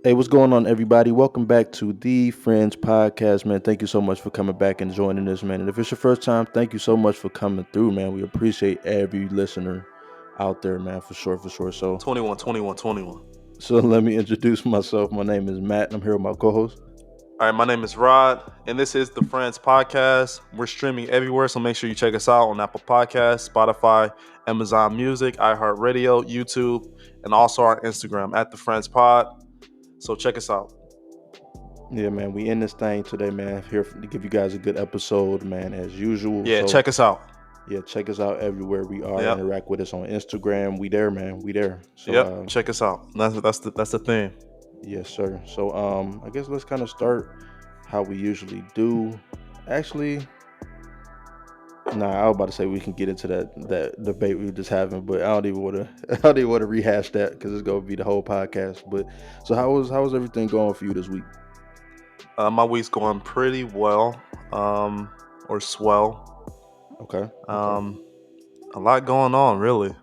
Hey, what's going on, everybody? Welcome back to the Friends Podcast, man. Thank you so much for coming back and joining us, man. And if it's your first time, thank you so much for coming through, man. We appreciate every listener out there, man, for sure, for sure. So, 21, 21, 21. so let me introduce myself. My name is Matt, and I'm here with my co-host. All right, my name is Rod, and this is the Friends Podcast. We're streaming everywhere, so make sure you check us out on Apple Podcasts, Spotify, Amazon Music, iHeartRadio, YouTube, and also our Instagram at the Friends Pod. So check us out. Yeah, man, we in this thing today, man. Here to give you guys a good episode, man, as usual. Yeah, So, check us out. yeah, check us out everywhere we are. Yep, Interact with us on Instagram. We there, man. We there. So, yep, check us out. That's the thing. yes, sir. So, I guess let's kind of start how we usually do. Actually, nah, I was about to say we can get into that debate we were just having, but I don't even want to. I don't even want to rehash that because it's gonna be the whole podcast. But so, how was everything going for you this week? My week's going pretty well, or swell. Okay. A lot going on, really.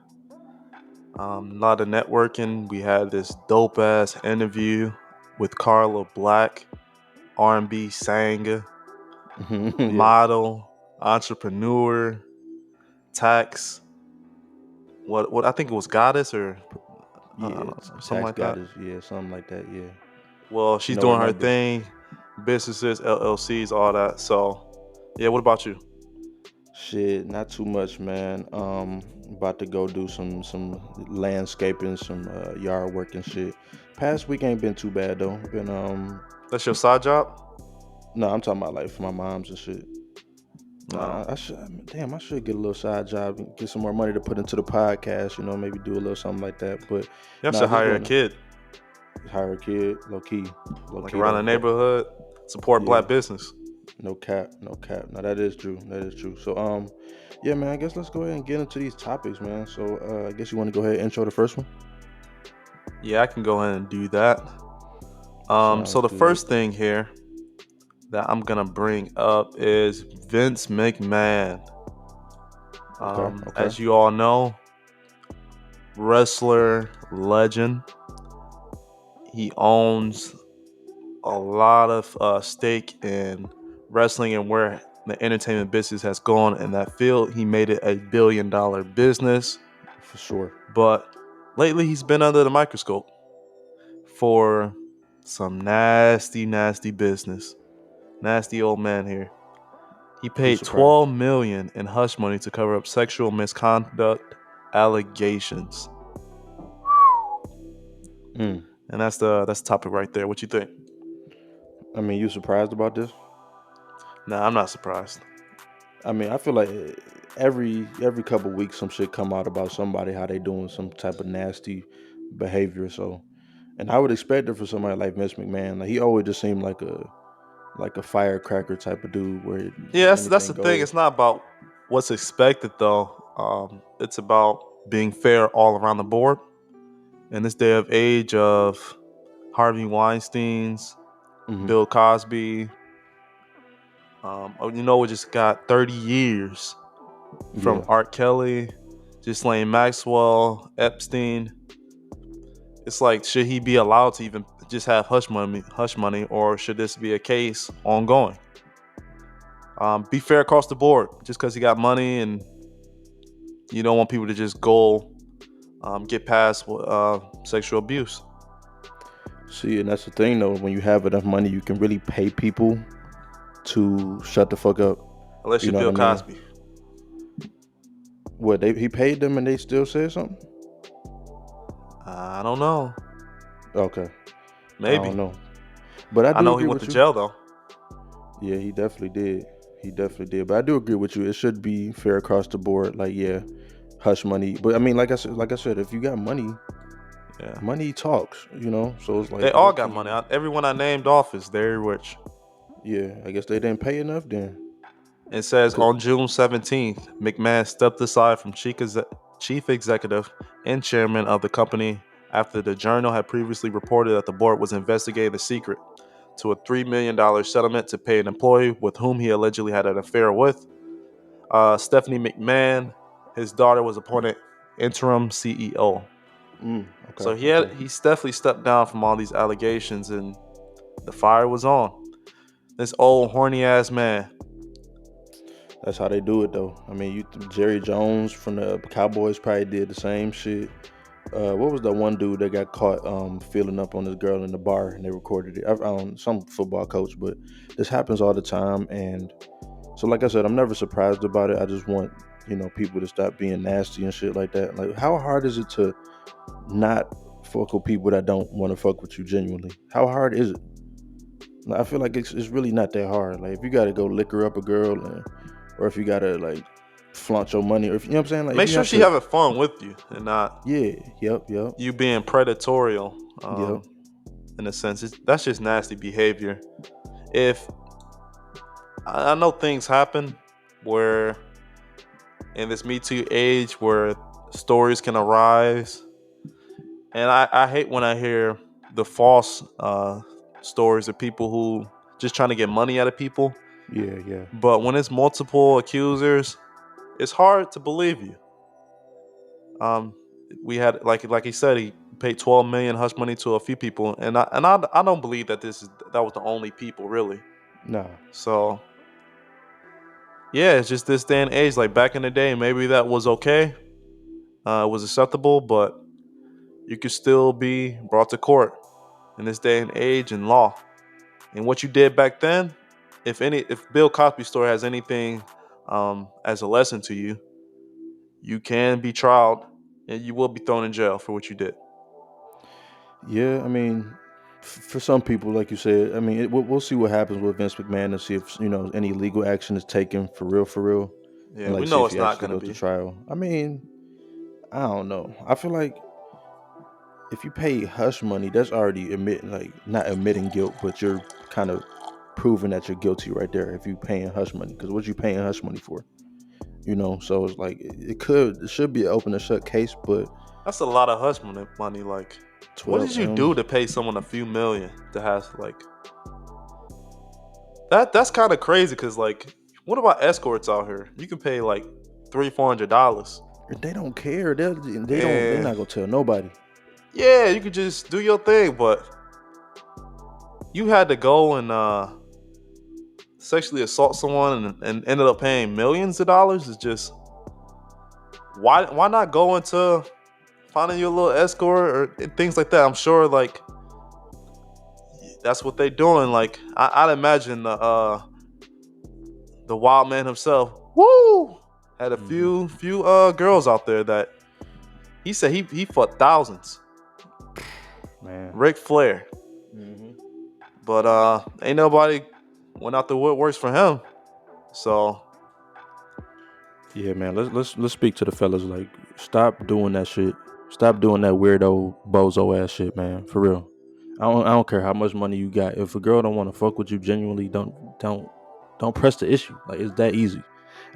A lot of networking. We had this dope ass interview with Carla Black, R&B singer, Yeah. model, entrepreneur, tax. What I think it was goddess or I Yeah, don't know, something tax like that. goddess. Yeah, something like that. Yeah. Well, she's No, doing her remember. thing, businesses, LLCs, all that. So, yeah. What about you? Shit, not too much, man. About to go do some landscaping, some yard work and shit. Past week ain't been too bad though. Been That's your side job? no, I'm talking about like for my mom's and shit. No. Nah, I should. Damn, I should get a little side job and get some more money to put into the podcast. You know, maybe do a little something like that. But You have nah, to just hire a doing kid, hire a kid, low like key around though. the neighborhood, support Yeah, black business. no cap, no cap. No, that is true. That is true. So yeah, man. I guess let's go ahead and get into these topics, man. So I guess you want to go ahead and intro the first one. Yeah, I can go ahead and do that. So Sounds the good. first thing here that I'm gonna bring up is Vince McMahon. Okay, okay. As you all know, wrestler legend. He owns a lot of stake in wrestling and where the entertainment business has gone in that field. He made it $1 billion business, For sure. but lately he's been under the microscope for some nasty, nasty business. Nasty old man here. He Who's paid surprised? $12 million in hush money to cover up sexual misconduct allegations. Mm. And that's the topic right there. What you think? I mean, you surprised about this? Nah, I'm not surprised. I mean, I feel like every couple weeks some shit come out about somebody how they doing some type of nasty behavior. So, and I would expect it for somebody like Vince McMahon. Like he always just seemed like a firecracker type of dude where Yeah, just that's anything the thing. goes. It's not about what's expected though. It's about being fair all around the board. In this day of age of Harvey Weinstein's, Hmm. Bill Cosby, we just got 30 years from Yeah. R. Kelly, Ghislaine Maxwell, Epstein. It's like, should he be allowed to even just have hush money, or should this be a case ongoing? Be fair across the board. Just because he got money and you don't want people to just go get past sexual abuse. See, and that's the thing though. When you have enough money, you can really pay people to shut the fuck up. Unless You you're know what Bill I mean? Cosby. What he paid them and they still said something? I don't know. Okay, I Maybe. don't know, but I I do know he agree went to with you. jail though. Yeah, he definitely did. He definitely did. But I do agree with you. It should be fair across the board. Like, yeah, hush money. But I mean, like I said, if you got money, Yeah. money talks. You know. So it's They like, all what got can money. you? Everyone I named off is very rich. Yeah, I guess they didn't pay enough then. It says 'Cause- on June 17th, McMahon stepped aside from chief executive and chairman of the company after the Journal had previously reported that the board was investigating the secret to a $3 million settlement to pay an employee with whom he allegedly had an affair with. Stephanie McMahon, his daughter, was appointed interim CEO. Okay, So okay. he's definitely stepped down from all these allegations, and the fire was on. This old horny ass man. That's how they do it, though. I mean, Jerry Jones from the Cowboys probably did the same shit. What was that one dude that got caught feeling up on this girl in the bar and they recorded it? Some football coach, but this happens all the time. And so, like I said, I'm never surprised about it. I just want people to stop being nasty and shit like that. Like, how hard is it to not fuck with people that don't want to fuck with you genuinely? How hard is it? Like, I feel like it's really not that hard. Like, if you got to go liquor up a girl, or if you got to like flaunt your money, or if you know what I'm saying, like if Make you sure have she to, having fun with you and not yeah, yep, you being predatorial. yep. In a sense, that's just nasty behavior. If I know things happen where in this Me Too age where stories can arise, and I hate when I hear the false stories of people who just trying to get money out of people. Yeah. But when it's multiple accusers, it's hard to believe you. Um, we had like he said, he paid 12 million hush money to a few people, and I don't believe that that was the only people really. Nah. So yeah, it's just this day and age. Like back in the day, maybe that was okay, it was acceptable, but you could still be brought to court in this day and age and law. And what you did back then, if Bill Cosby's story has anything as a lesson to you, you can be trialed and you will be thrown in jail for what you did. Yeah, I mean, for some people, like you said, I mean, we'll see what happens with Vince McMahon and see if any legal action is taken for real, Yeah, and we like see know if it's he not actually gonna goes to be. trial. I mean, I don't know. I feel like if you pay hush money, that's already not admitting guilt, but you're kind of proving that you're guilty right there. If you paying hush money, because what you paying hush money for? So it's like it should be an open and shut case, but That's a lot of hush money. Like, what did 12 you do m's. to pay someone a few million to have like that? That's kind of crazy. Cause like, what about escorts out here? You can pay like $300-$400, They don't care. They're and not gonna tell nobody. yeah, you could just do your thing. But you had to go and sexually assault someone and ended up paying millions of dollars. Is just why not go into finding your little escort or things like that? I'm sure like that's what they doing. Like I'd imagine the wild man himself, woo, had a Hmm. few girls out there that he said he fucked thousands. Man. Ric Flair. Hmm. But ain't nobody went out the woodworks for him. So Yeah, man. Let's speak to the fellas. Like, stop doing that shit. Stop doing that weirdo bozo ass shit, man. For real. I don't care how much money you got. If a girl don't want to fuck with you genuinely, don't press the issue. Like, it's that easy.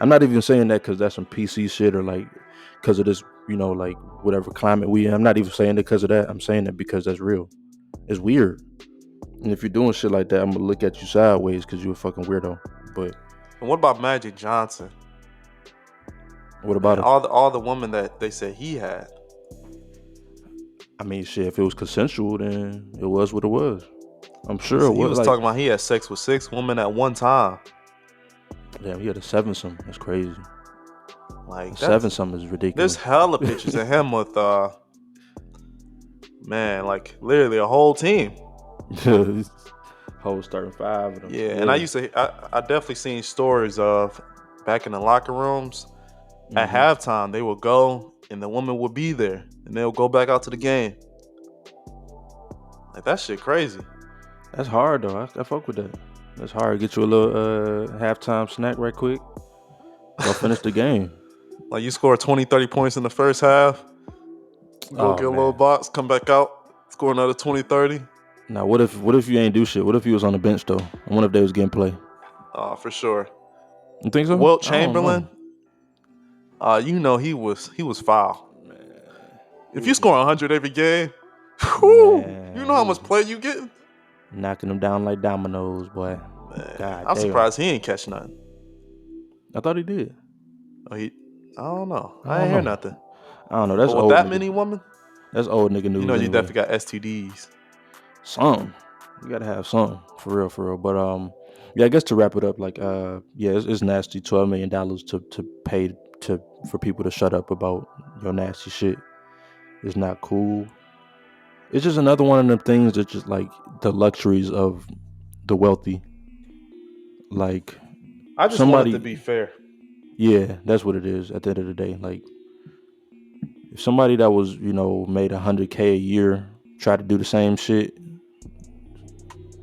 I'm not even saying that because that's some PC shit or like because of this, like whatever climate we in. I'm not even saying it because of that. I'm saying it because that's real. It's weird. And if you're doing shit like that, I'm gonna look at you sideways because you're a fucking weirdo. But and what about Magic Johnson what about and him? all the women that they said he had? I mean, shit. If it was consensual, then it was what it was. I'm He sure it said he was. was Like, talking about he had sex with 6 women at one time. damn, he had a seven some. That's crazy. Like Seven that's some is there's ridiculous. hella pictures of him with man, like literally a whole team. Whole starting five of them. Yeah, and Yeah. I definitely seen stories of back in the locker rooms at Hmm. halftime they would go and the woman would be there and they'll go back out to the game. Like that shit crazy. That's hard though. I fuck with that. That's hard. Get you a little halftime snack right quick. Go finish the game. Like you score 20, 30 points in the first half, go Oh get a little man. box, come back out, score another 20, 30. Now what if you ain't do shit? What if you was on the bench though? And what if they was getting play? For sure. You think so? Wilt I don't know. Chamberlain, you know he was foul. Man, he If you was score 100 every game, whew, you man, know he how was much play you get? knocking them down like dominoes, boy. Man, God I'm damn. surprised he ain't catch nothing. I thought he did. Oh, I don't know. I I don't ain't hear know. nothing. I don't know. But That's with old that nigga. many women, That's old nigga You news know, you anyway. definitely got STDs. Some. You gotta have some for real, for real. But yeah, I guess to wrap it up, like yeah, it's nasty. $12 million to pay to for people to shut up about your nasty shit is not cool. It's just another one of them things that just like the luxuries of the wealthy. Like I just want it to somebody, be fair. yeah, that's what it is. At the end of the day, like if somebody that was made 100K a year try to do the same shit,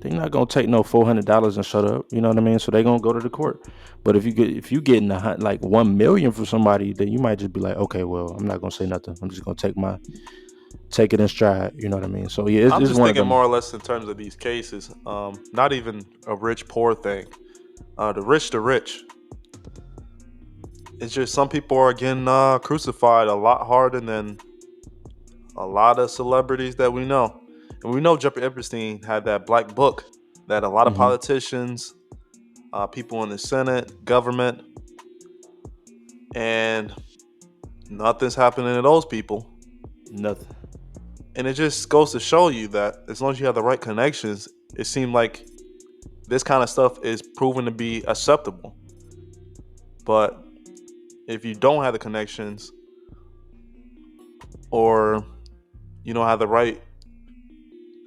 they're not gonna take no $400 and shut up. You know what I mean? So they gonna go to the court. But if you getting like 1 million from somebody, then you might just be like, okay, well, I'm not gonna say nothing. I'm just gonna take it in stride. You know what I mean? So yeah, I'm it's just one of thinking them. more or less in terms of these cases. Not even a rich poor thing. The rich. It's just some people are getting crucified a lot harder than a lot of celebrities that we know. And we know Jeffrey Epstein had that black book that a lot of Hmm. politicians, people in the Senate, government, and nothing's happening to those people. Nothing. And it just goes to show you that as long as you have the right connections, it seems like this kind of stuff is proven to be acceptable. But if you don't have the connections or you don't have the right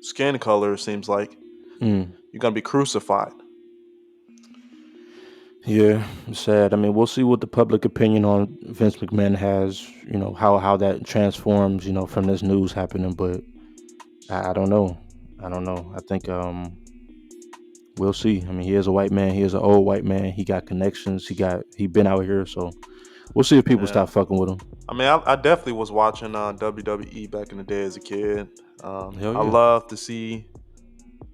skin color, it seems like Mm. you're going to be crucified. Yeah, it's sad. I mean, we'll see what the public opinion on Vince McMahon has. How that transforms. From this news happening. But I don't know. I don't know. I think we'll see. I mean, he is a white man. He is an old white man. He got connections. He been out here. So we'll see if people Yeah. stop fucking with him. I mean, I definitely was watching WWE back in the day as a kid. Hell I yeah. love to see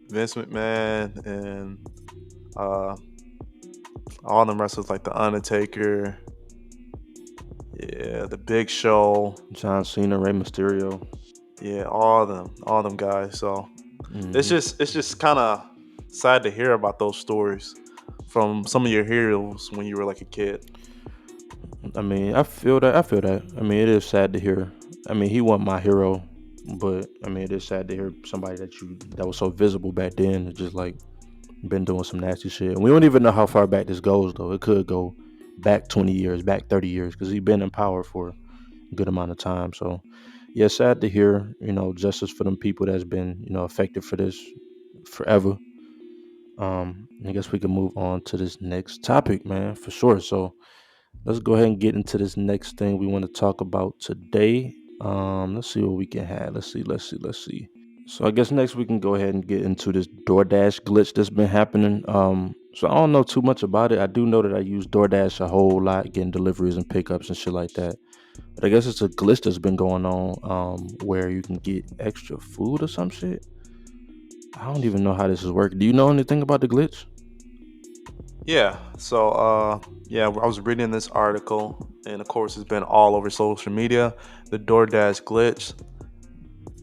Vince McMahon and all them wrestlers like The Undertaker, yeah, The Big Show, John Cena, Rey Mysterio. yeah, all them guys. So it's Hmm. just kind of sad to hear about those stories from some of your heroes when you were like a kid. I mean, I feel that. I mean, it is sad to hear. I mean, he wasn't my hero, but I mean, it is sad to hear somebody that was so visible back then, is just like been doing some nasty shit. And we don't even know how far back this goes, though. It could go back 20 years, back 30 years, because he's been in power for a good amount of time. So, yeah, sad to hear. Justice for them people that's been affected for this forever. I guess we can move on to this next topic, man, for sure. So let's go ahead and get into this next thing we want to talk about today. Let's see what we can have. Let's see. So I guess next we can go ahead and get into this DoorDash glitch that's been happening. So I don't know too much about it. I do know that I use DoorDash a whole lot, getting deliveries and pickups and shit like that. But I guess it's a glitch that's been going on, where you can get extra food or some shit. I don't even know how this is working. Do you know anything about the glitch? Yeah. So yeah, I was reading this article, and of course, it's been all over social media. The DoorDash glitch.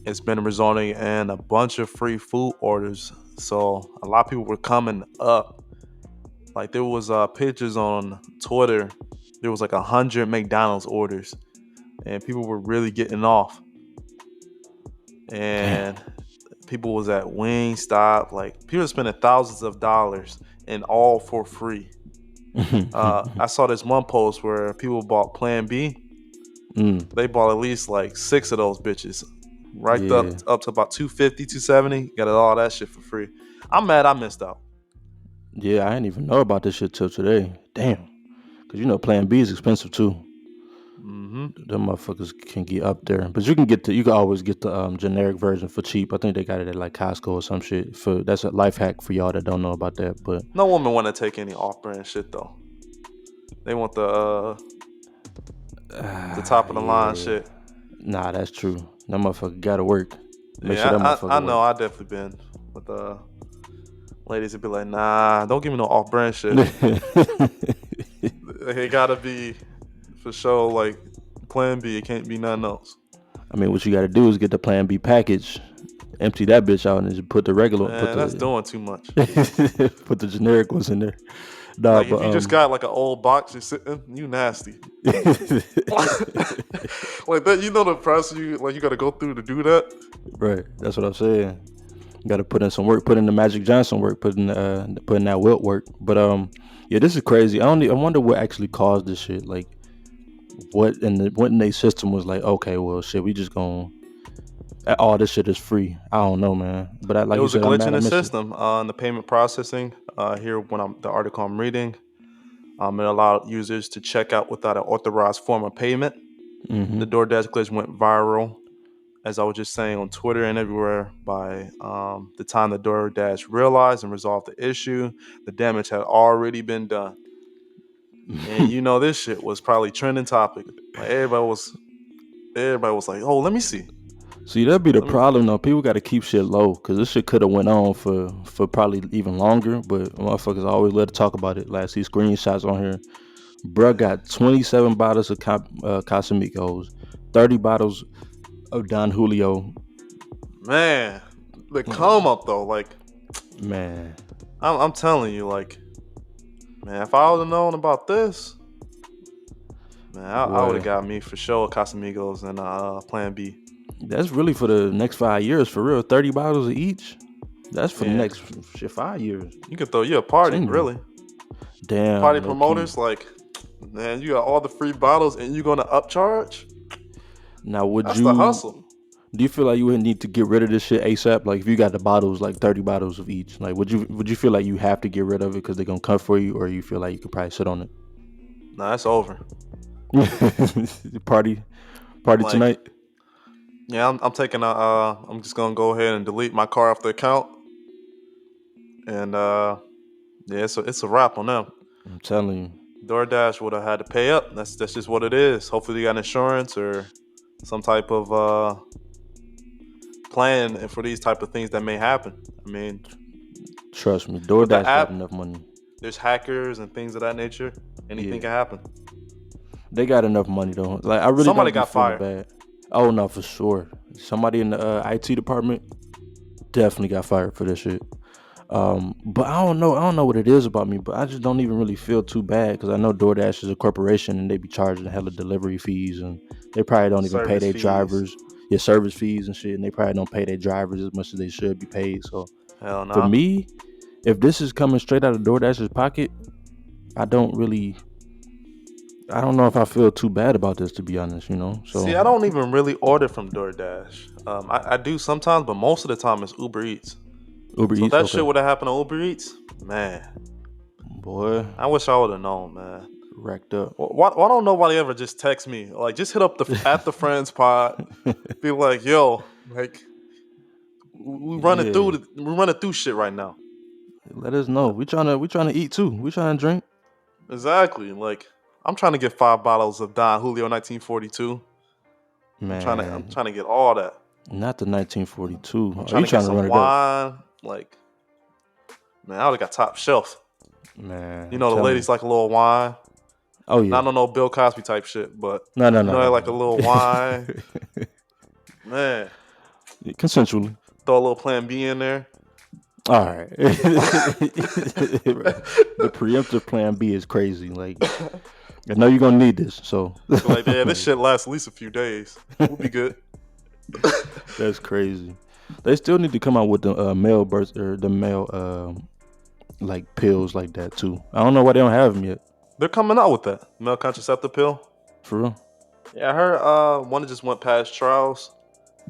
It's been resulting in a bunch of free food orders. So a lot of people were coming up. Like there was pictures on Twitter. There was like 100 McDonald's orders, and people were really getting off. Damn. And people was at Wingstop. Like people were spending thousands of dollars, and all for free. I saw this one post where people bought Plan B. Mm, They bought at least like 6 of those bitches. Right yeah. up to about 250, 270. Got all that shit for free. I'm mad I missed out. Yeah, I didn't even know about this shit till today. Damn. Because Plan B is expensive too. Mm-hmm. Them motherfuckers can get up there. But you can always get the generic version for cheap. I think they got it at like Costco or some shit. That's a life hack for y'all that don't know about that. But No woman want to take any off-brand shit though. They want the top of the line yeah. shit. Nah, that's true. That motherfucker gotta work. Make sure Yeah, that I motherfucker know. work. I definitely been with ladies that be like, nah, don't give me no off-brand shit. It gotta be for sure like Plan B. It can't be nothing else. I mean, what you gotta do is get the Plan B package, empty that bitch out, and just put the regular, Man, that's doing too much. put the generic ones in there. Nah, Like if but you just got like an old box you're sitting, you nasty. Like that, you know the process you got to go through to do that. right. That's what I'm saying. Got to put in some work, put in the Magic Johnson work, put in that Wilt work. But yeah, this is crazy. I wonder what actually caused this shit. Like, what in their system was like? Okay, well, shit, we just gonna all this shit is free. I don't know, man. But It like you was a said, I'm glitch mad in I the missed it. system in the payment processing. Here, when the article I'm reading, it allowed users to check out without an authorized form of payment. Mm-hmm. The DoorDash glitch went viral, as I was just saying, on Twitter and everywhere. By the time the DoorDash realized and resolved the issue, the damage had already been done. And you know, this shit was probably trending topic. Like everybody was like, "Oh, let me see." See, that'd be the Let me. problem though. People got to keep shit low because this shit could have went on for probably even longer. But motherfuckers always love to talk about it. Like I see screenshots on here. Bruh got 27 bottles of Casamigos, 30 bottles of Don Julio. Man, the come up though, like Man, I'm telling you, like, man, if I would have known about this, man, I would have boy, got me for sure Casamigos and Plan B. that's really for the next 5 years for real. 30 bottles of each. That's for the Man, next shit 5 years. you could throw you a party, 10 years. really. Party Damn, low key. promoters, like, man, you got all the free bottles and you gonna upcharge? Now, would That's the you? hustle. Do you feel like you would need to get rid of this shit ASAP? Like if you got the bottles, like 30 bottles of each, like would you feel like you have to get rid of it because they're gonna come for you, or you feel like you could probably sit on Nah, it's over. it? Party Like, tonight. yeah, I'm taking I'm just gonna go ahead and delete my car off the account, and yeah, it's a wrap on them. I'm telling you. DoorDash would have had to pay up. That's just what it is. Hopefully, you got insurance or some type of plan for these type of things that may happen. I mean, Trust me, with the DoorDash got app, enough money. there's hackers and things of that nature. Anything Yeah, can happen. they got enough money though. Like I really Somebody don't be got feeling fired. bad. Oh no, for sure. Somebody in the IT department definitely got fired for this shit. But I don't know. I don't know what it is about me, but I just don't even really feel too bad because I know DoorDash is a corporation and they be charging hella delivery fees and they probably don't even pay Service their fees. drivers, your service fees and shit, and they probably don't pay their drivers as much as they should be paid. So Hell for no. me, if this is coming straight out of DoorDash's pocket, I don't really. I don't know if I feel too bad about this to be honest. See, So I don't even really order from DoorDash. I do sometimes, but most of the time it's Uber Eats. Uber So if Eats, that shit okay, would have happened on Uber Eats, man, boy, I wish I would have known, man. racked up. Why don't nobody ever just text me? Like, just hit up the at the friends pod. Be like, yo, like Yeah, we running through shit right now. let us know. We trying to eat too. We trying to drink. Exactly. Like, I'm trying to get 5 bottles of Don Julio 1942. I'm Man, trying to get all that. not the 1942. I'm Oh, you trying to get trying to some run it up? wine. Like, man, I would have got top shelf. Man, You I'm know, the telling you. ladies like a little wine. Oh yeah. Not no Bill Cosby type shit, but No, no, you no, know, no, like a no, little wine. Man, no. Consensually. throw a little Plan B in there. All right. The preemptive plan B is crazy. Like, I know you're gonna need this, so Like, yeah, this like, shit lasts at least a few days. We'll be good. that's crazy. They still need to come out with the male birth or the male like pills like that too. I don't know why they don't have them yet. They're coming out with that male contraceptive pill. For real. Yeah, I heard one that just went past trials,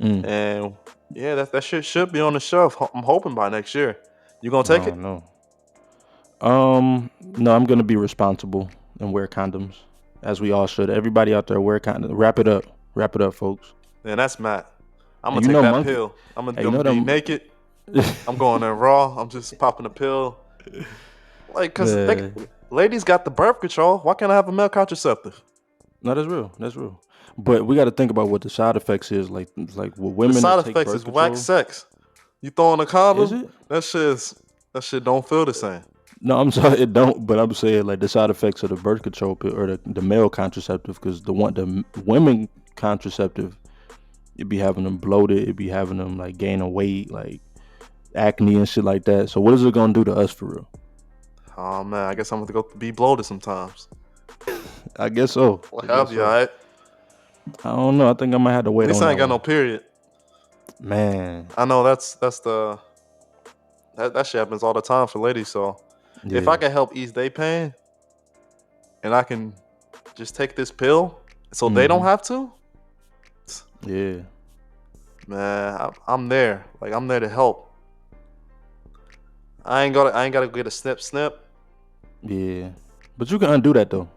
Mm, and yeah, that shit should be on the shelf. I'm hoping by next year. You gonna I take it? don't know. No, I'm gonna be responsible and wear condoms, as we all should. Everybody out there wear condoms. Wrap it up, folks. Man, that's Matt. I'm And gonna take that monkey. pill. I'm Hey, gonna be naked. I'm going in raw. I'm just popping a pill. Like, cause Man. ladies got the birth control. Why can't I have a male contraceptive? No, that's real. That's real. But we got to think about what the side effects is. Like with The women side that take effects birth is whack control. sex. You throwing a Is condom? it? That shit don't feel the same. No, I'm sorry, it don't. But I'm saying like the side effects of the birth control pill or the male contraceptive, because the women contraceptive, it be having them bloated, it be having them like gaining weight, like acne and shit like that. So what is it gonna do to us for real? Oh man, I guess I'm gonna go be bloated sometimes. I guess so. Well, I I'll guess be so. alright. I don't know. I think I might have to At wait least on I that ain't got no one. period. Man. I know that's the that shit happens all the time for ladies. So if I Yeah. can help ease their pain and I can just take this pill so they don't Mm-hmm. have to, Yeah. man, I'm there. Like I'm there to help. I ain't gotta get a snip. Yeah. But you can undo that though.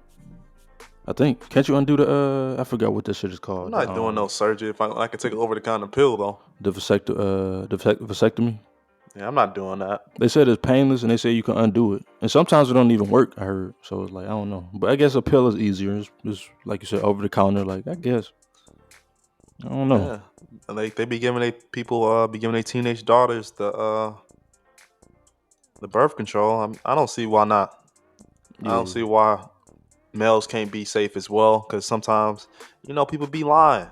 I think. Can't you undo the I forgot what this shit is I'm called. not doing no surgery if I can take an over the counter pill though. The vasectomy. Yeah, I'm not doing that. They said it's painless and they say you can undo it. And sometimes it don't even work, I heard. So it's like I don't know. But I guess a pill is easier. It's like you said, over the counter, like I guess. I don't know. Yeah, and they be giving their teenage daughters the birth control. I don't see why not. I Yeah. don't see why males can't be safe as well. Because sometimes people be lying.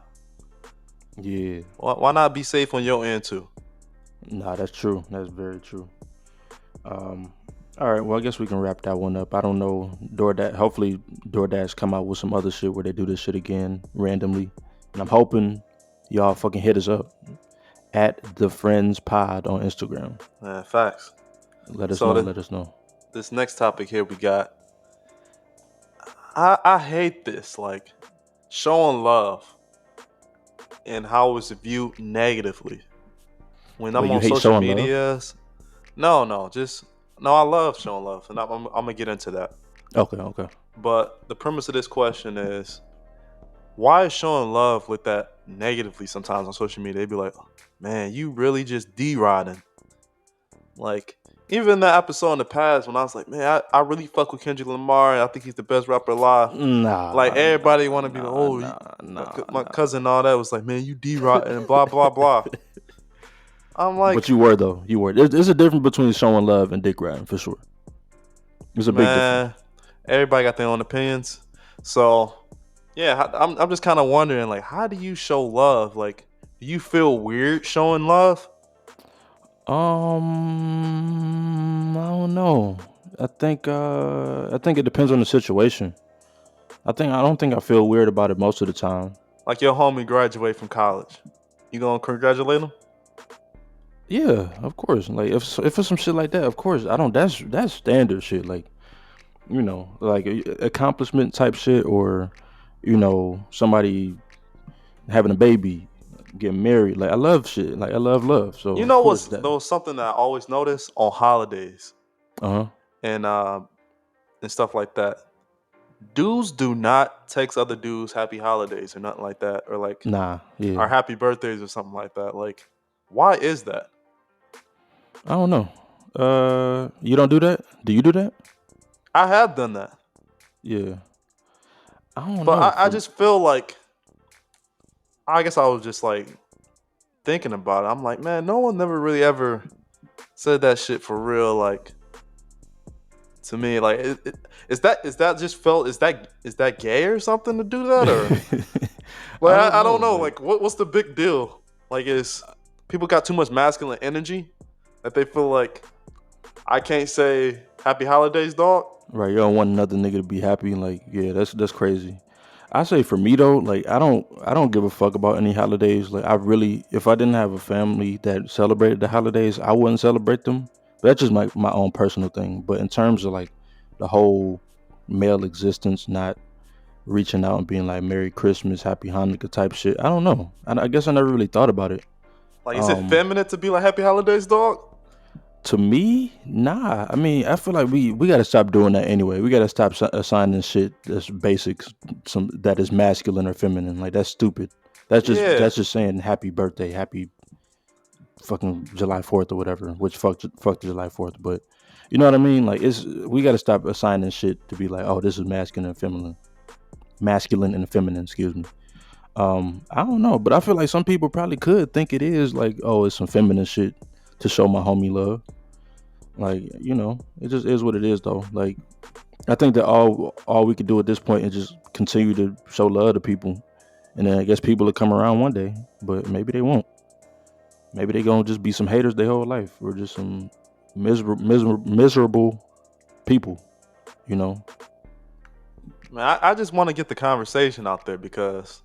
Yeah. Why not be safe on your end too? Nah, that's true. That's very true. All right, well, I guess we can wrap that one up. I don't know. DoorDash, hopefully DoorDash come out with some other shit where they do this shit again randomly. And I'm hoping y'all fucking hit us up at the Friends Pod on Instagram. Facts. Let us So know. Let us know. This next topic here we got. I hate this, like showing love and how it's viewed negatively. When I'm Well, you on hate social showing love? medias, no, I love showing love, and I'm gonna get into that. Okay. But the premise of this question is, why is showing love with that negatively sometimes on social media? They'd be like, man, you really just D-riding. Like, even that episode in the past when I was like, man, I really fuck with Kendrick Lamar. And I think he's the best rapper alive. Like, everybody want to be like, my cousin and all that was like, man, you D-riding and blah, blah, blah. I'm like, but you were though. You were. There's a difference between showing love and dick riding for sure. There's a big difference. Everybody got their own opinions. So, yeah, I'm just kind of wondering, like, how do you show love? Like, do you feel weird showing love? I don't know. I think it depends on the situation. I don't think I feel weird about it most of the time. Like your homie graduate from college, you gonna congratulate him? Yeah, of course. Like if it's some shit like that, of course. I don't. That's standard shit. Like like accomplishment type shit, or somebody having a baby, getting married. Like I love shit. Like I love love. So You know of course there was something that I always notice on holidays Uh-huh. and stuff like that. Dudes do not text other dudes happy holidays or nothing like that, or like Nah, yeah. or happy birthdays or something like that. Like, why is that? I don't know. You don't do that? Do you do that? I have done that. Yeah. I don't know. But I just feel like, I guess I was just like thinking about it. I'm like, man, no one never really ever said that shit for real. Like, to me, like, is that just felt? Is that gay or something to do that? Or like, I don't know. Like, what's the big deal? Like, is people got too much masculine energy that they feel like I can't say happy holidays, dog? Right, you don't want another nigga to be happy. Like, yeah, that's crazy. I say for me though, like I don't give a fuck about any holidays. Like I really, if I didn't have a family that celebrated the holidays, I wouldn't celebrate them. That's just my own personal thing. But in terms of like the whole male existence, not reaching out and being like Merry Christmas, Happy Hanukkah type shit, I don't know. I guess I never really thought about it. Like, is it feminine to be like happy holidays, dog? To me, nah. I mean, I feel like we got to stop doing that anyway. We got to stop assigning shit that's basics, that is masculine or feminine. Like that's stupid. That's just saying happy birthday, happy fucking July 4th or whatever. Which fuck July 4th, but you know what I mean? Like we got to stop assigning shit to be like, oh, this is masculine and feminine. Excuse me. I don't know, but I feel like some people probably could think it is like, oh, it's some feminine shit to show my homie love. Like, it just is what it is though. Like, I think that all we could do at this point is just continue to show love to people. And then I guess people will come around one day, but maybe they won't. Maybe they gonna just be some haters their whole life, or just some miserable people, you know. Man, I just want to get the conversation out there because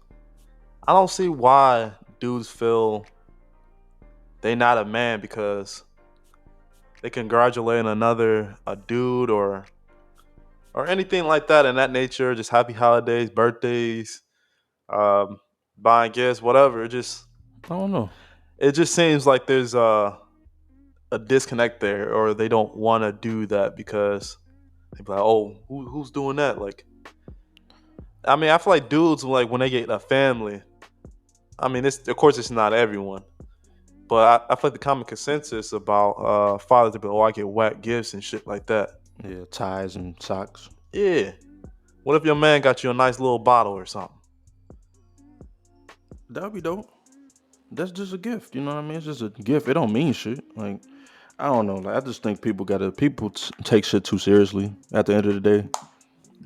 I don't see why dudes feel they not a man because they congratulate another a dude or anything like that in that nature. Just happy holidays, birthdays, um, buying gifts, whatever. I don't know. It just seems like there's a disconnect there, or they don't want to do that because they be like, oh, who's doing that? Like, I mean, I feel like dudes like when they get a family. I mean, it's of course it's not everyone, but I feel like the common consensus about fathers to be, oh, I get whack gifts and shit like that. Yeah, ties and socks. Yeah. What if your man got you a nice little bottle or something? That'd be dope. That's just a gift, you know what I mean? It's just a gift. It don't mean shit. Like, I don't know. Like, I just think people take shit too seriously. At the end of the day,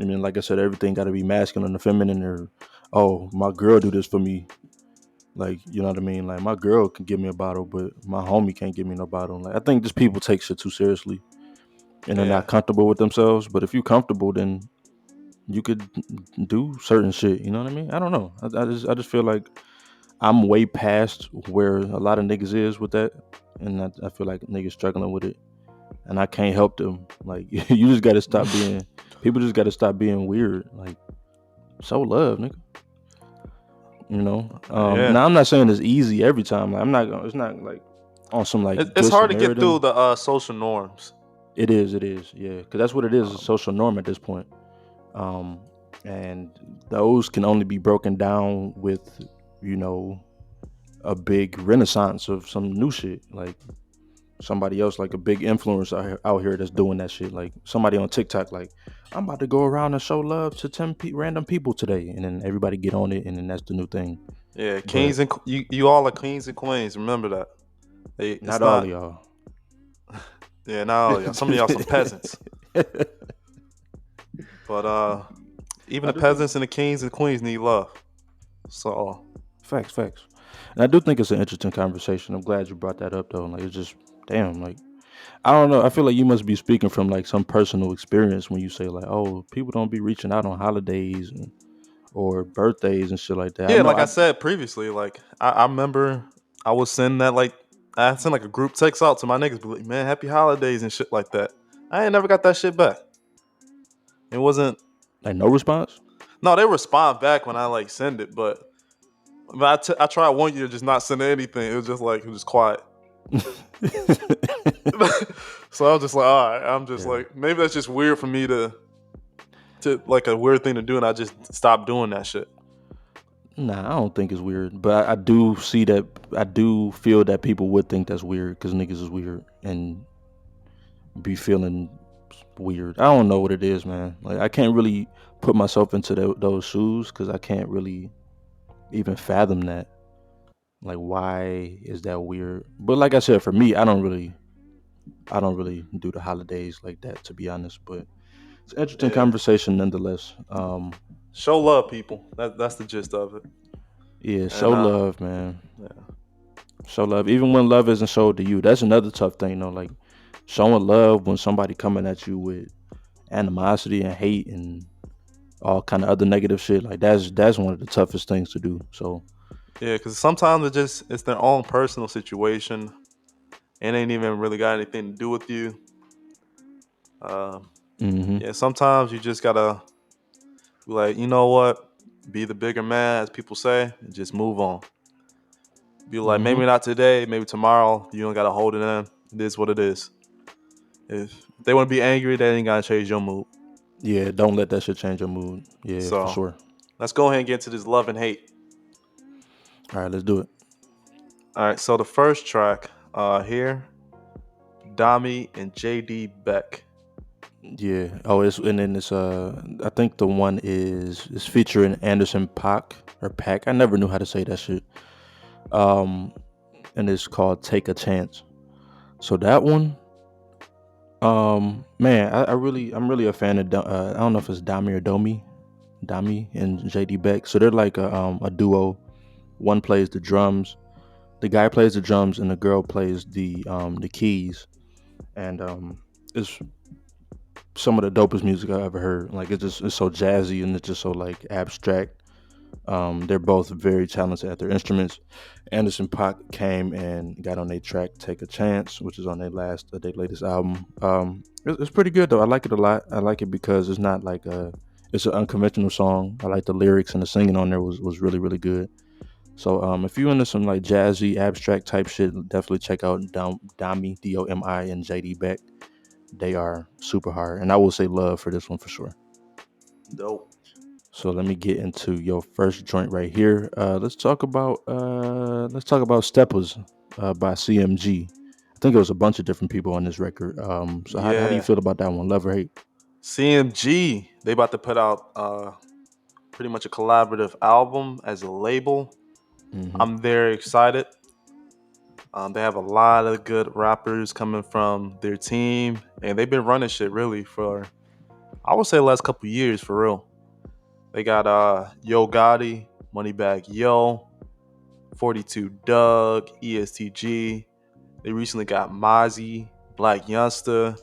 I mean, like I said, everything got to be masculine and feminine. Or, oh, my girl do this for me. Like, you know what I mean? Like, my girl can give me a bottle, but my homie can't give me no bottle. Like, I think just people take shit too seriously, and they're Yeah. not comfortable with themselves. But if you're comfortable, then you could do certain shit. You know what I mean? I don't know. I just feel like I'm way past where a lot of niggas is with that, and I feel like niggas struggling with it, and I can't help them. Like, you just got to stop being. People just got to stop being weird. Like, show love, nigga. You know. Yeah. Now I'm not saying it's easy every time. Like, I'm not. It's not like on some like It's good hard to get through Samaritan. the social norms. It is. It is. Yeah, because that's what it is. It's a Um, social norm at this point. Um, and those can only be broken down with, you know, a big renaissance of some new shit. Like somebody else, like a big influencer out here that's doing that shit. Like somebody on TikTok, like, I'm about to go around and show love to 10 random people today. And then everybody get on it. And then that's the new thing. yeah, But kings and you all are kings and queens. Remember that. It's not all of not. y'all. Yeah, not all of y'all. Some of y'all some peasants. But even I the do think peasants and the kings and queens need love. So facts. And I do think it's an interesting conversation. I'm glad you brought that up though. Like, it's just, damn, like, I don't know. I feel like you must be speaking from like some personal experience when you say like, oh, people don't be reaching out on holidays or birthdays and shit like that. I yeah, know like I I said previously, like I remember I was sending that like I sent like a group text out to my niggas, be like, man, happy holidays and shit like that. I ain't never got that shit back. It wasn't. like no response. No, they respond back when I like send it, but I tried one year just not sending anything. It was just like it was just quiet. So I was just like, all right. I'm just Yeah. like, maybe that's just weird for me to like a weird thing to do, and I just stopped doing that shit. Nah, I don't think it's weird, but I do see that. I do feel that people would think that's weird because niggas is weird and be feeling weird. I don't know what it is, man. Like, I can't really put myself into those shoes because I can't really even fathom that. Like, why is that weird? But like I said, for me, I don't really do the holidays like that, to be honest. But it's an interesting Yeah, conversation nonetheless. show love, people. That's the gist of it. Yeah, show And love, man. yeah, Show love, even when love isn't showed to you. That's another tough thing, though. Like showing love when somebody coming at you with animosity and hate and all kind of other negative shit. Like that's one of the toughest things to do. So yeah, because sometimes it's their own personal situation. It ain't even really got anything to do with you. Um, hmm yeah, sometimes you just gotta be like, you know what? Be the bigger man, as people say, and just move on. Be like, hmm maybe not today, maybe tomorrow. You don't gotta hold it in. It is what it is. If they want to be angry, they ain't gotta change your mood. yeah, don't let that shit change your mood. Yeah, for So sure. let's go ahead and get into this love and hate. All right, let's do it. All right, so the first track here, Dami and JD Beck. Yeah. Oh, it's and then it's I think the one is featuring Anderson Paak or Pack. I never knew how to say that shit. Um, and it's called Take a Chance. So that one, man, I'm really a fan of. I don't know if it's Dami or Dami and JD Beck. So they're like a duo. One plays the drums. The guy plays the drums, and the girl plays the keys. And it's some of the dopest music I ever heard. Like it's so jazzy and it's just so like abstract. They're both very talented at their instruments. Anderson .Paak came and got on their track "Take a Chance," which is on their latest album. It's pretty good though. I like it a lot. I like it because it's not like it's an unconventional song. I like the lyrics and the singing on there was really really good. So if you into some like jazzy abstract type shit, definitely check out Domi Domi and JD Beck. They are super hard, and I will say love for this one for sure. Dope. So let me get into your first joint right here. Let's talk about Steppers by CMG. I think it was a bunch of different people on this record. So how do you Yeah. feel about that one? Love or hate? CMG, they about to put out pretty much a collaborative album as a label. Hmm. I'm very excited. They have a lot of good rappers coming from their team, and they've been running shit really for, I would say, the last couple years for real. They got Yo Gotti, Moneybag Yo, 42 Doug, ESTG. They recently got Mozzie, Black Youngster.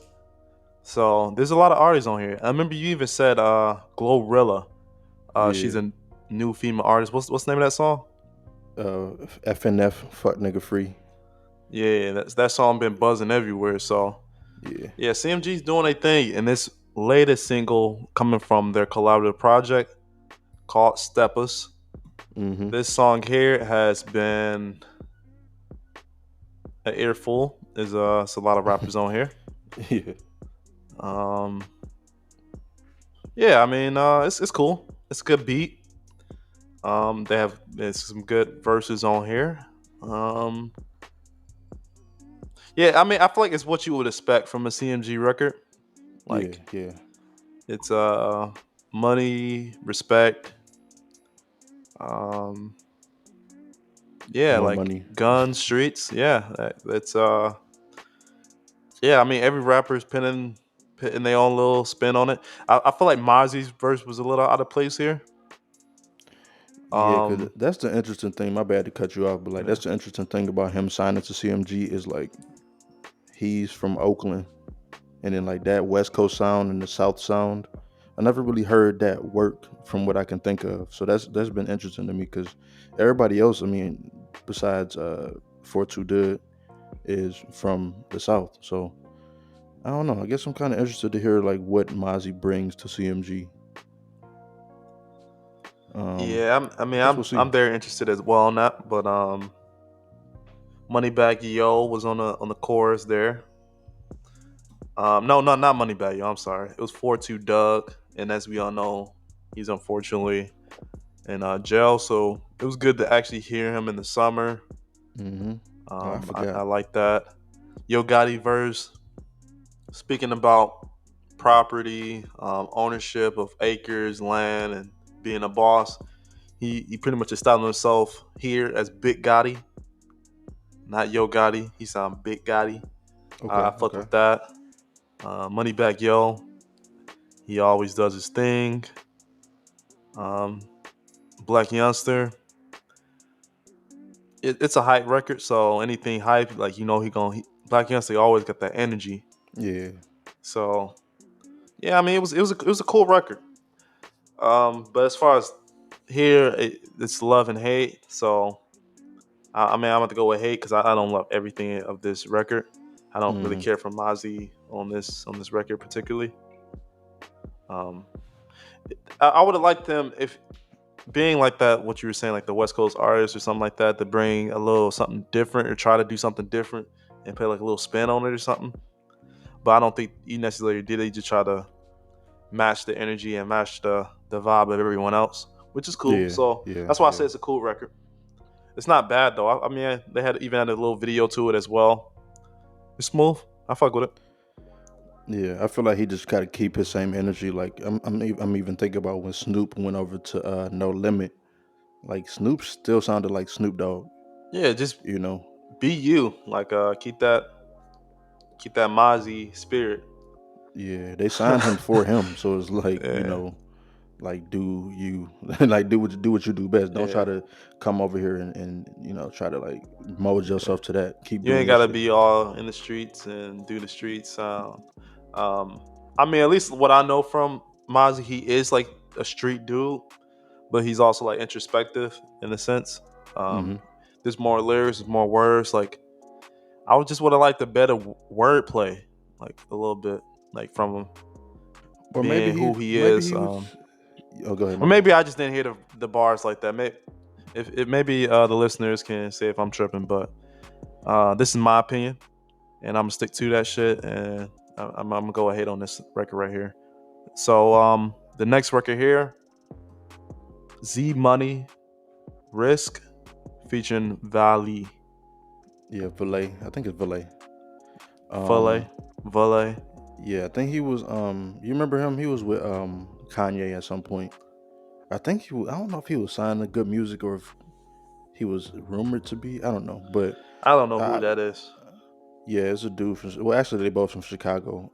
So there's a lot of artists on here. I remember you even said Glorilla. She's Yeah. a new female artist. What's the name of that song? FNF, fuck nigga free. Yeah, that song been buzzing everywhere. So Yeah. yeah, CMG's doing a thing, and this latest single coming from their collaborative project called Steppers. Hmm. This song here has been an earful. It's a lot of rappers on here. Yeah. Um, yeah, I mean, it's cool. It's a good beat. They have there's some good verses on here. Um, yeah, I mean, I feel like it's what you would expect from a CMG record. Yeah. Like Yeah. it's money, respect, um, yeah, More like money. guns, streets. Yeah, that's yeah. I mean, every rapper is putting their own little spin on it. I feel like Mozzie's verse was a little out of place here. Yeah, because Um, that's the interesting thing. My bad to cut you off, but like yeah, that's the interesting thing about him signing to CMG is like he's from Oakland, and then like that West Coast sound and the South sound. I never really heard that work from what I can think of. So that's been interesting to me because everybody else, I mean, besides 42 Dud, is from the South. So I don't know. I guess I'm kind of interested to hear like what Mozzie brings to CMG. yeah. I I mean, guess we'll I'm see. very interested as well in that. But Moneybag Yo was on the chorus there. No, not Moneybag Yo. I'm sorry. It was 4-2 Doug, and as we all know, he's unfortunately in jail. So it was good to actually hear him in the summer. Mm-hmm. Oh, I I forgot. like that. Yo Gotti verse speaking about property, ownership of acres, land, and being a boss. He pretty much established himself here as Big Gotti, not Yo Gotti. He sound Big Gotti. Okay. I fuck Okay. with that. Moneybag Yo, he always does his thing. Um, Black Youngster, it's a hype record, so anything hype, like Black Youngster always got that energy. Yeah. So yeah, I mean it was a cool record. But as far as here, it's love and hate. So I mean I'm going to go with hate because I don't love everything of this record. I don't really Mm-hmm. care for Mozzie on this record particularly. Um, I would have liked them if being like that, what you were saying, like the West Coast artists or something like that, to bring a little something different or try to do something different and put like a little spin on it or something. But I don't think he necessarily did it. He just try to match the energy and match the vibe of everyone else, which is cool. Yeah. So Yeah. that's why I say Yeah. it's a cool record. It's not bad though. I mean, they had even had a little video to it as well. It's smooth. I fuck with it. Yeah, I feel like he just got to keep his same energy. Like I'm even thinking about when Snoop went over to No Limit. Like Snoop still sounded like Snoop Dogg. Yeah, just You know. be you. Like keep that Mozzie spirit. Yeah, they signed him for him, so it's like Yeah, like do you like do what you do best. Don't try yeah, to come over here and try to like mold yeah. yourself to that. Keep You doing ain't your gotta shit. be all in the streets and do the street sound. Um, I mean, at least what I know from Mozzie, he is like a street dude, but he's also like introspective in a sense. Um, Hmm. there's more lyrics, there's more words. Like I would just would have liked a better wordplay, like a little bit, like from him Or being who he maybe is. he was. Oh, go ahead. Or My bad. maybe I just didn't hear the bars like that. Maybe if maybe the listeners can say if I'm tripping, but this is my opinion, and I'm gonna stick to that shit, and I'm gonna go ahead on this record right here. So the next record here, Z Money Risk featuring Valley Yeah, Valet. I think it's Valet. Valet Um, Valet. yeah, I think he was. You remember him? He was with Kanye at some point. I think he. I don't know if he was signed to Good Music or if he was rumored to be. I don't know, but I don't know who I, that is. yeah, it's a dude from. Well, actually, they both from Chicago.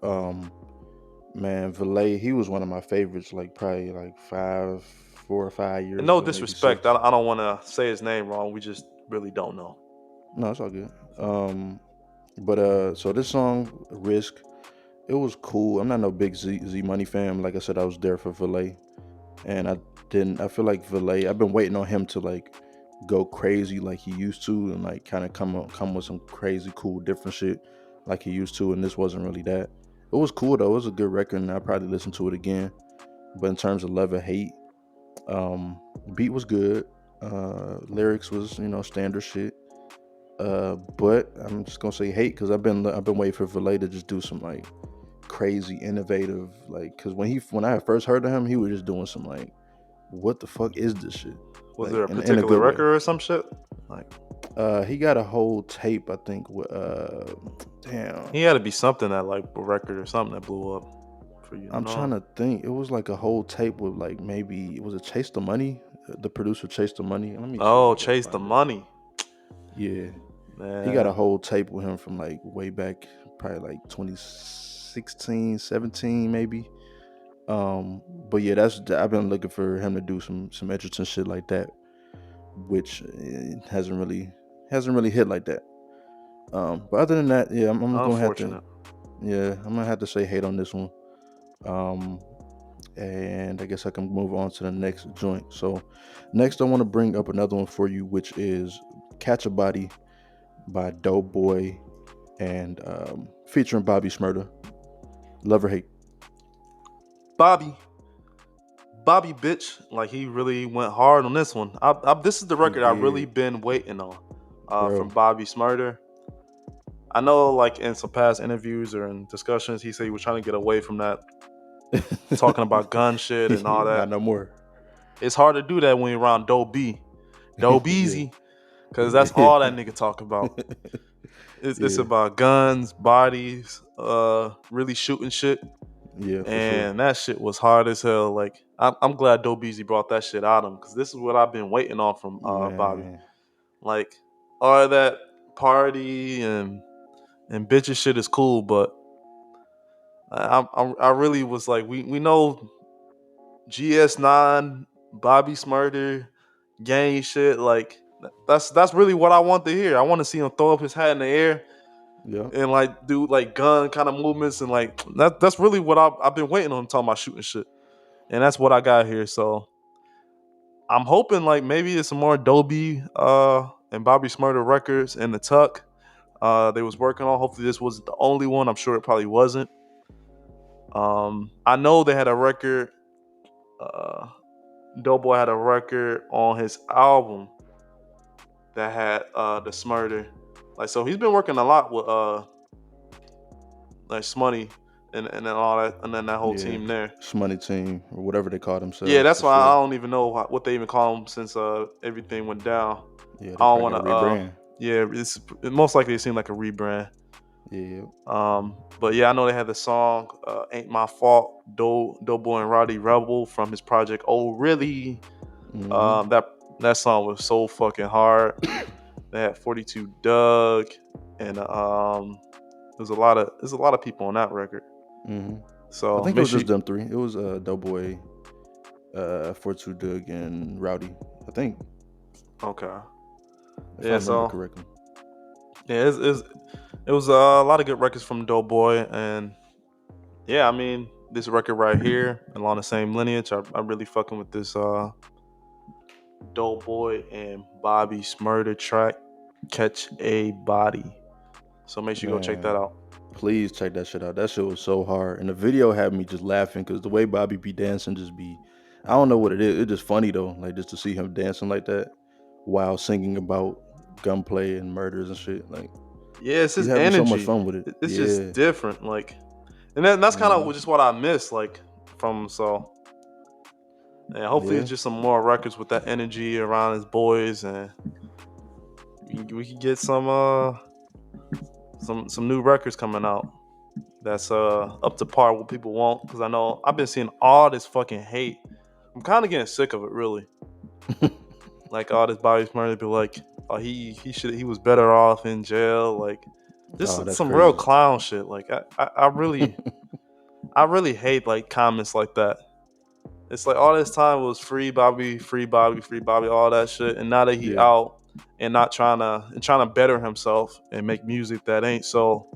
Man, Valet. He was one of my favorites. Like probably like 4 or 5 years And no ago, maybe disrespect, six. I don't want to say his name wrong. We just really don't know. No, it's all good. But so this song Risk, it was cool. I'm not no big Z Money fan. Like I said, I was there for Valet, and I didn't. I feel like Valet. I've been waiting on him to like go crazy like he used to, and like kind of come with some crazy cool different shit like he used to. And this wasn't really that. It was cool though. It was a good record, and I probably listen to it again. But in terms of love and hate, beat was good. Lyrics was standard shit. But I'm just gonna say hate because I've been waiting for Valet to just do some like crazy innovative like because when I first heard of him he was just doing some like what the fuck is this shit Was like there a in a particular good way. record or some shit? Like He got a whole tape I think with damn, he had to be something that like a record or something that blew up for you to I'm trying know. to think. It was like a whole tape with like maybe was it Chase the Money, the producer Chase the Money. Let me see if Oh, I can Chase the find it. Money, Yeah, he got man. a whole tape with him from like way back probably like 2016, 17 maybe. But yeah, I've been looking for him to do some interesting shit like that, which hasn't really hit like that. But other than that, yeah, I'm gonna have to Unfortunate. yeah, I'm gonna have to say hate on this one. Um, and I guess I can move on to the next joint. So next, I want to bring up another one for you, which is "Catch a Body" by Doughboy and featuring Bobby Shmurda. Love or hate? Bobby, Bobby, bitch. Like he really went hard on this one. This is the He record I've really did, been waiting on. From bro. Bobby Smurder. I know, like in some past interviews or in discussions, he said he was trying to get away from that, talking about gun shit and all Not that. no more. It's hard to do that when you're around Doe B, Doe Yeah. Beezy, because that's all that nigga talk about. It's Yeah. about guns, bodies, really shooting shit, Yeah, for sure. and that shit was hard as hell. Like I'm glad Doe Beezy brought that shit out of him because this is what I've been waiting on from Bobby. Man. Like all that party and bitches shit is cool, but I really was like we know GS9, Bobby Smurder, gang shit. Like that's really what I want to hear. I want to see him throw up his hat in the air Yeah. and like do like gun kind of movements and like that's really what I've been waiting on talking about shooting shit, and that's what I got here. So I'm hoping like maybe it's some more Dobie and Bobby Smurder records in the tuck they was working on. Hopefully this wasn't the only one. I'm sure it probably wasn't. I know they had a record. Uh, Doughboy had a record on his album that had the Smurder. Like so, he's been working a lot with like Smoney and then all that, and then that whole Yeah. team there. Shmoney team or whatever they call Yeah, themselves that's for why I sure. don't even know what they even call them since everything went down. Yeah, I they don't probably want got to to. rebrand. Yeah, it most likely it seemed like a rebrand. Yeah. But yeah, I know they had the song "Ain't My Fault." Doughboy and Roddy Rebel from his project. Oh, really? Mm-hmm. That song was so fucking hard. They had 42 Doug, and there's a lot of people on that record. Mm-hmm. I So think it make was sure. just them three. It was Doughboy, Fortu Doug, and Rowdy. I think, Okay. if I Yeah. remember So correctly. yeah, it was a lot of good records from Doughboy, and yeah, I mean, this record right here, along the same lineage, I'm really fucking with this Dope Boy and Bobby Smurder track, Catch a Body. So make sure you go check that Man, out. please check that shit out. That shit was so hard, and the video had me just laughing because the way Bobby be dancing just be, I don't know what it is. It's just funny though, like just to see him dancing like that while singing about gunplay and murders and shit. Like Yeah, it's he's his having so much energy. fun with it. It's just Yeah. different. Like, and that's kind of Hmm. just what I miss, like, from him. So, and hopefully, Yeah. it's just some more records with that energy around his boys, and we can get some new records coming out that's up to par what people want. Because I know I've been seeing all this fucking hate. I'm kind of getting sick of it, really. Like all this Bobby Smurder be like, oh, he was better off in jail. Like, Oh, just that's some real crazy. clown shit. Like, I really hate like comments like that. It's like all this time was free Bobby, free Bobby, free Bobby, all that shit, and now that he Yeah. out and not trying to better himself and make music that ain't so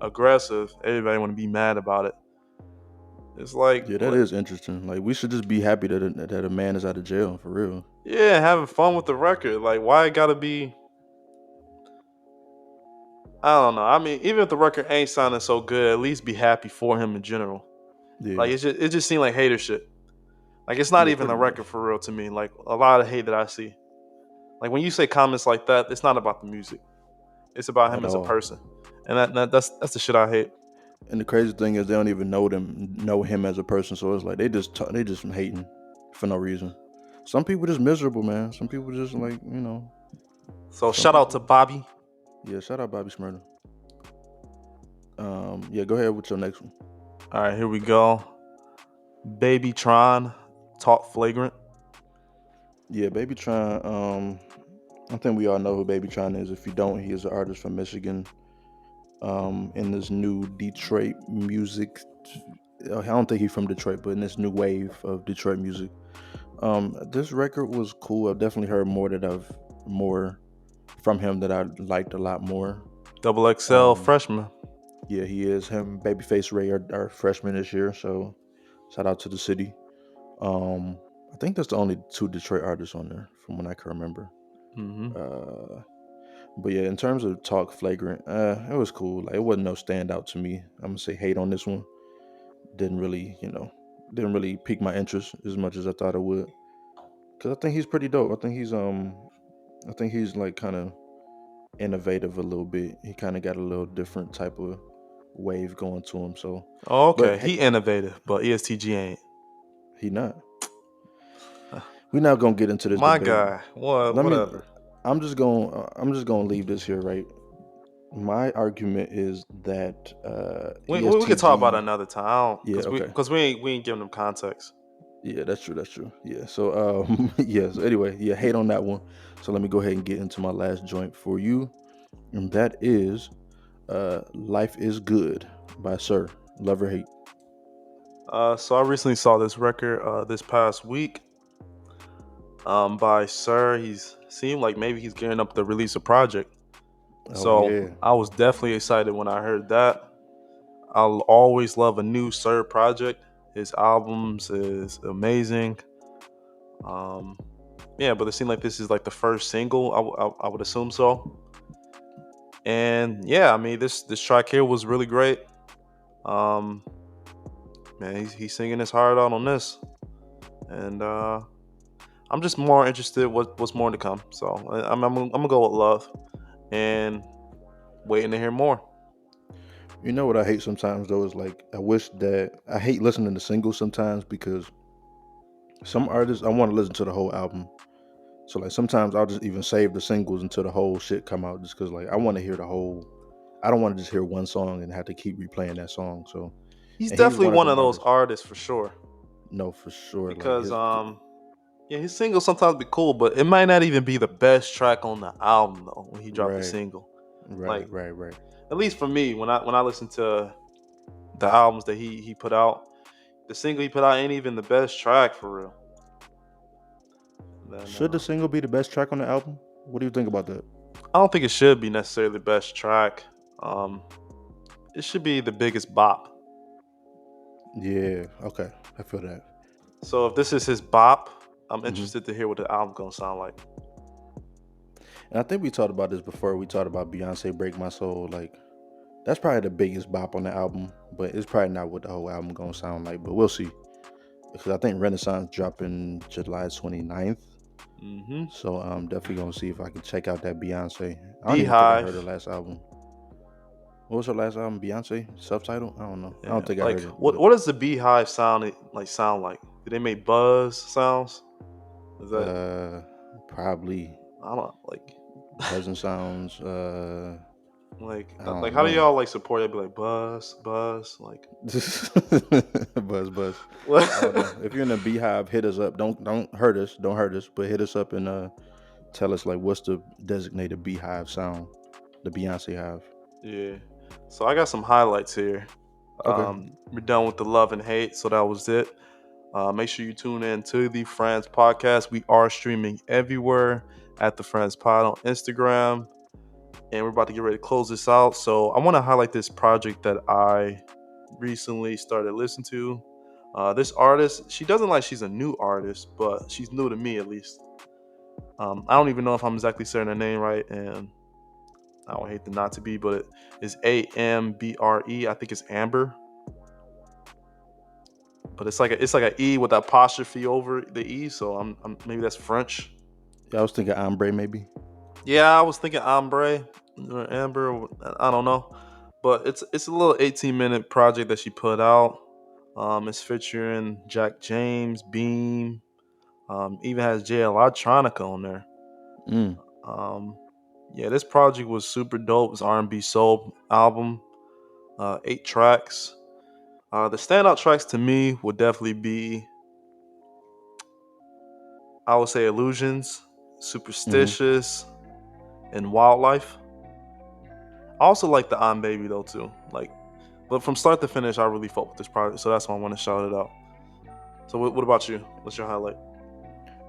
aggressive, everybody want to be mad about it. It's like, Yeah, that is interesting. Like we should just be happy that a man is out of jail for real. yeah, having fun with the record. Like, why it gotta be? I don't know. I mean, even if the record ain't sounding so good, at least be happy for him in general. Yeah. Like, it just seemed like hater shit. Like, it's not Yeah, even pretty a much. record for real to me. Like, a lot of hate that I see. Like, when you say comments like that, it's not about the music. It's about At him as a all. person, and that's the shit I hate. And the crazy thing is they don't even know him as a person. So it's like they just hating for no reason. Some people just miserable, man. Some people just like So Some shout out to people. Bobby. Yeah, shout out Bobby Smurder. Yeah, go ahead with your next one. All right, here we go. Baby Tron, Talk Flagrant. Yeah, Baby Tron. I think we all know who Baby Tron is. If you don't, he is an artist from Michigan. In this new Detroit music. I don't think he's from Detroit, but in this new wave of Detroit music. This record was cool. I've definitely heard more from him that I liked a lot more. Double XL Um, freshman. yeah, he is. Him, Babyface Ray are freshmen this year, so shout out to the city. I think that's the only two Detroit artists on there, from what I can remember. Hmm. Uh, but yeah, in terms of Talk Flagrant, it was cool. Like it wasn't no standout to me. I'm gonna say hate on this one. Didn't really, didn't really pique my interest as much as I thought it would. Cause I think he's pretty dope. I think he's like kind of innovative a little bit. He kind of got a little different type of wave going to him. So, Oh, but okay. He innovative, but ESTG ain't. he not. We're not gonna get into this My debate. guy. What? Let me. Whatever. I'm just gonna leave this here, right? My argument is that We could talk about it ESTG. another time. I don't, Yeah. cause we Okay. cause we ain't giving them context. Yeah, that's true. That's true. Yeah. So, yeah. So anyway, yeah, hate on that one. So let me go ahead and get into my last joint for you, and that is "Life Is Good" by Sir. Love or hate. So I recently saw this record this past week by Sir. He's seemed like maybe he's gearing up to release a project. Oh So yeah. I was definitely excited when I heard that. I'll always love a new Sir project. His albums is amazing. Um, yeah, but it seemed like this is like the first single. I would assume so. And yeah, I mean this track here was really great. Um, man, he's singing his heart out on this, and I'm just more interested what's more to come. So I'm gonna go with love and waiting to hear more. You know what I hate sometimes though is like I hate listening to singles sometimes because some artists I want to listen to the whole album. So like sometimes I'll just even save the singles until the whole shit come out just because like I want to hear the whole. I don't want to just hear one song and have to keep replaying that song. So He's and he's definitely one of one of them those artists. artists for sure. No, for sure. Like Because his yeah, his singles sometimes be cool, but it might not even be the best track on the album though when he dropped the right, single. right, Like, right, right. at least for me, when I listen to the albums that he put out, the single he put out ain't even the best track for real. Then Should the single be the best track on the album? What do you think about that? I don't think it should be necessarily the best track. Um, it should be the biggest bop. Yeah. Okay. I feel that. So if this is his bop, I'm Hmm. interested to hear what the album gonna sound like. And I think we talked about this before. We talked about Beyonce "Break My Soul." Like that's probably the biggest bop on the album, but it's probably not what the whole album gonna sound like. But we'll see. Because I think Renaissance dropping July 29th. Mm-hmm. So I'm definitely gonna see if I can check out that Beyonce. I don't even think I heard her Beehive. last album. What was her last album? Beyonce subtitle? I don't know. I don't Yeah. think I Like heard it, what but what does the Beehive sound like? Do they make buzz sounds? Is that uh, probably I don't like buzzing sounds. I like don't how do know. y'all like support it? Be like buzz, buzz, like Buzz. what? I don't know. If you're in a beehive, hit us up. Don't hurt us. Don't hurt us. But hit us up and tell us like what's the designated beehive sound, the Beyonce hive. Yeah. So I got some highlights here. Okay. We're done with the love and hate, so that was it. Make sure you tune in to the Friends Podcast. We are streaming everywhere at the Friends Pod on Instagram, and we're about to get ready to close this out. So I want to highlight this project that I recently started listening to. This artist, she doesn't like she's a new artist, but she's new to me at least. I don't even know if I'm exactly saying her name right, and I would hate to not to be, but it is Ambre. I think it's Amber, but it's like an E with apostrophe over the E. So I'm maybe that's French. Yeah, I was thinking Ambre maybe. Yeah, I was thinking Ambre or Amber. I don't know, but it's a little 18-minute project that she put out. It's featuring Jack James, Beam. Even has Jay Electronica on there. Mm. Um, yeah, this project was super dope. It's R&B soul album, 8 tracks. The standout tracks to me would definitely be, I would say, Illusions, Mm-hmm. Superstitious, and Wildlife. I also like the I'm Baby though too. Like, but from start to finish, I really fuck with this project, so that's why I want to shout it out. So, what about you? What's your highlight?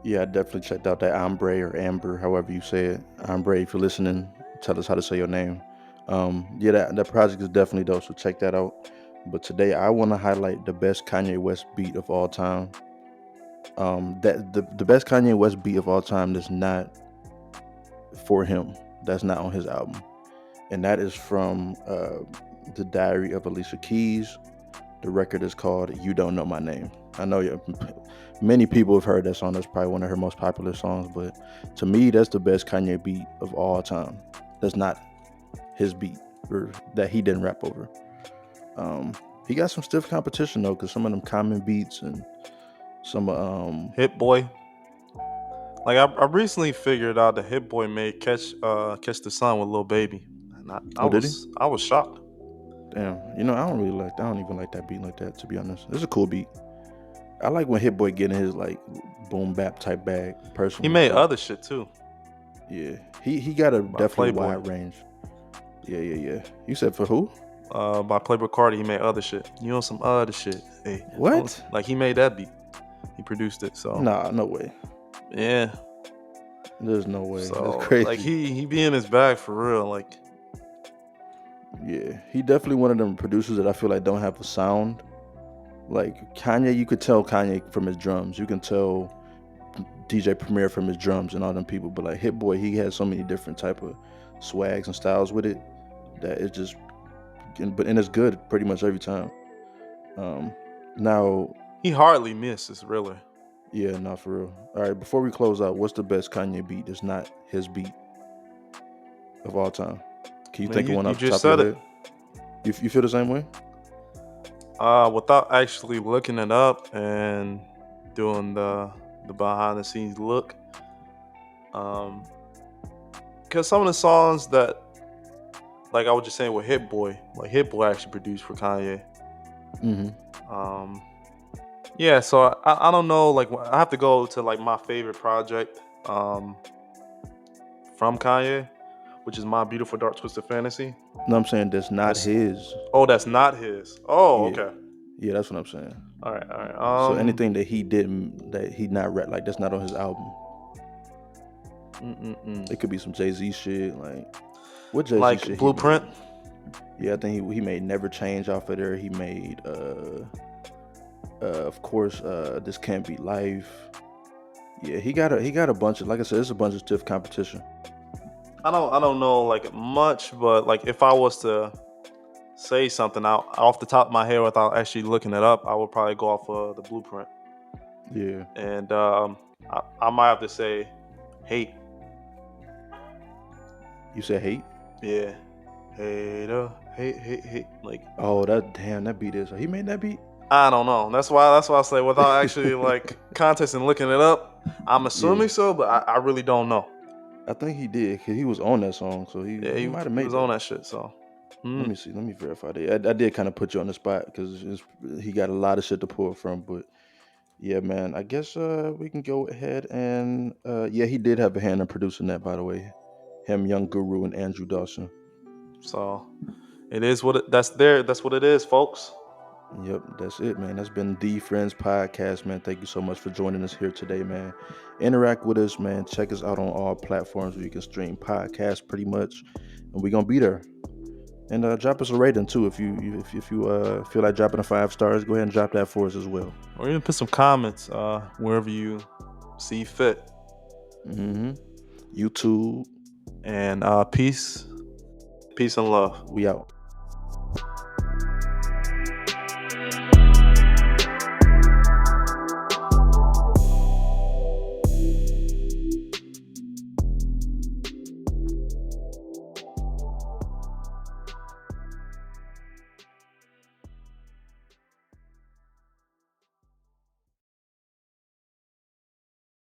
Yeah, I definitely checked out that Ambre or Amber, however you say it. Ambre, if you're listening, tell us how to say your name. Yeah, that project is definitely dope, so check that out. But today I want to highlight the best Kanye West beat of all time. That the best Kanye West beat of all time is not for him. That's not on his album, and that is from the Diary of Alicia Keys. The record is called "You Don't Know My Name." I know many people have heard that song. That's probably one of her most popular songs. But to me, that's the best Kanye beat of all time. That's not his beat or that he didn't rap over. Um, he got some stiff competition though, because some of them common beats and some Hit Boy. Like I recently figured out that Hit Boy made Catch the Sun with Lil Baby, and oh, did he? I was shocked. Damn, I don't really like. I don't even like that beat like that. To be honest, it's a cool beat. I like when Hit Boy get in his like boom bap type bag He personally, made but other shit too yeah, he got a by definitely Playboy. wide range. Yeah. You said for who? By Playboy Cardi, he made other shit. You know some other shit. Hey, What? like he made that beat. He produced it. So Nah, no way. yeah. There's no way. That's So like crazy. he be in his bag for real. Like Yeah, he definitely one of them producers that I feel like don't have a sound. Like Kanye, you could tell Kanye from his drums. You can tell DJ Premier from his drums and all them people. But like Hit Boy, he has so many different type of swags and styles with it that it's just, and it's good pretty much every time. Um, now, he hardly misses really. yeah, not for real. All right, before we close out, what's the best Kanye beat that's not his beat of all time? Can you Man, think of one you off the just top of said your it. head? You feel the same way? Without actually looking it up and doing the behind the scenes look. Because some of the songs that, like I was just saying with Hit Boy, like Hit Boy actually produced for Kanye. Mm-hmm. Um, yeah, so I don't know. Like I have to go to like my favorite project from Kanye, which is My Beautiful Dark Twisted Fantasy. No, I'm saying that's not That's his. that's not his. Oh, Yeah, okay. yeah, that's what I'm saying. All right, all right. So anything that he didn't, that he not rap, like that's not on his album. It could be some Jay-Z shit, like what Jay-Z Like shit he made. Blueprint. Yeah, I think he made Never Change off of there. He made Of course, This Can't Be Life. Yeah, he got a bunch of, like I said, it's a bunch of stiff competition. I don't know like much, but like if I was to say something out off the top of my head without actually looking it up, I would probably go off of the blueprint. Yeah. And I might have to say hate. You said hate? Yeah. Hate. Like Oh, that beat is. He made that beat? I don't know. That's why I say without actually like context and looking it up, I'm Yeah. assuming so, but I really don't know. I think he did, because he was on that song, so he Yeah, he he, might have he made was on that. that shit. So Let mm, me see. Let me verify that. I did kind of put you on the spot because he got a lot of shit to pull from. But yeah, man, I guess we can go ahead and yeah, he did have a hand in producing that, by the way. Him, Young Guru, and Andrew Dawson. so it is what that's there. That's what it is, folks. Yep, that's it, man. That's been the Friends Podcast, man. Thank you so much for joining us here today, man. Interact with us, man. Check us out on all platforms where you can stream podcasts, pretty much, and we're gonna be there. And drop us a rating too if you feel like dropping a 5 stars. Go ahead and drop that for us as well. Or even put some comments wherever you see fit. YouTube, And peace and love. we out.